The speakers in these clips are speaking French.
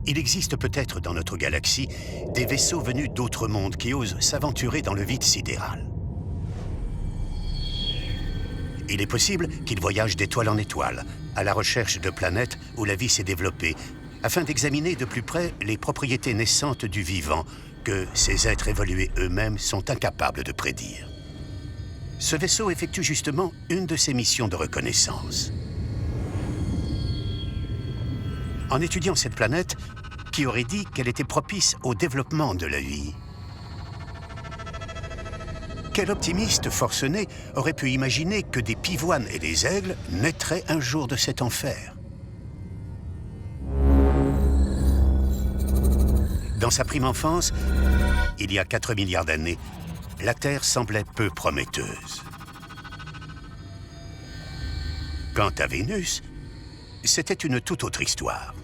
Il existe peut-être dans notre galaxie des vaisseaux venus d'autres mondes qui osent s'aventurer dans le vide sidéral. Il est possible qu'ils voyagent d'étoile en étoile, à la recherche de planètes où la vie s'est développée, afin d'examiner de plus près les propriétés naissantes du vivant que ces êtres évolués eux-mêmes sont incapables de prédire. Ce vaisseau effectue justement une de ses missions de reconnaissance. En étudiant cette planète, qui aurait dit qu'elle était propice au développement de la vie? Quel optimiste forcené aurait pu imaginer que des pivoines et des aigles naîtraient un jour de cet enfer? Dans sa prime enfance, il y a 4 milliards d'années, la Terre semblait peu prometteuse. Quant à Vénus, c'était une toute autre histoire.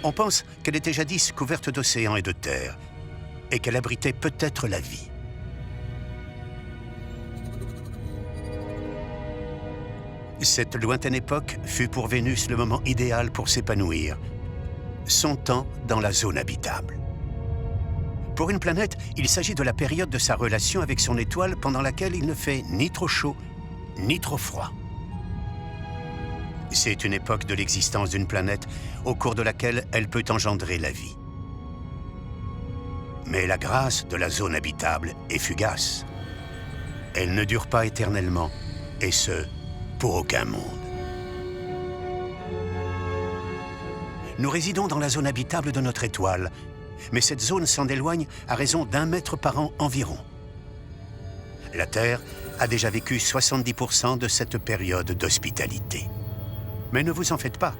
On pense qu'elle était jadis couverte d'océans et de terre, et qu'elle abritait peut-être la vie. Cette lointaine époque fut pour Vénus le moment idéal pour s'épanouir, son temps dans la zone habitable. Pour une planète, il s'agit de la période de sa relation avec son étoile pendant laquelle il ne fait ni trop chaud, ni trop froid. C'est une époque de l'existence d'une planète au cours de laquelle elle peut engendrer la vie. Mais la grâce de la zone habitable est fugace. Elle ne dure pas éternellement, et ce, pour aucun monde. Nous résidons dans la zone habitable de notre étoile, mais cette zone s'en éloigne à raison d'1 mètre par an environ. La Terre a déjà vécu 70% de cette période d'hospitalité. Mais ne vous en faites pas,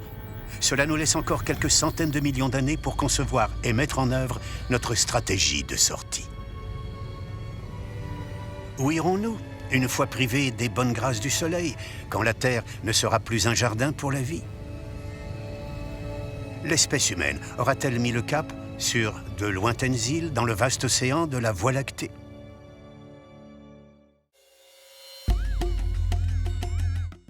cela nous laisse encore quelques centaines de millions d'années pour concevoir et mettre en œuvre notre stratégie de sortie. Où irons-nous, une fois privés des bonnes grâces du Soleil, quand la Terre ne sera plus un jardin pour la vie? L'espèce humaine aura-t-elle mis le cap sur de lointaines îles dans le vaste océan de la Voie lactée?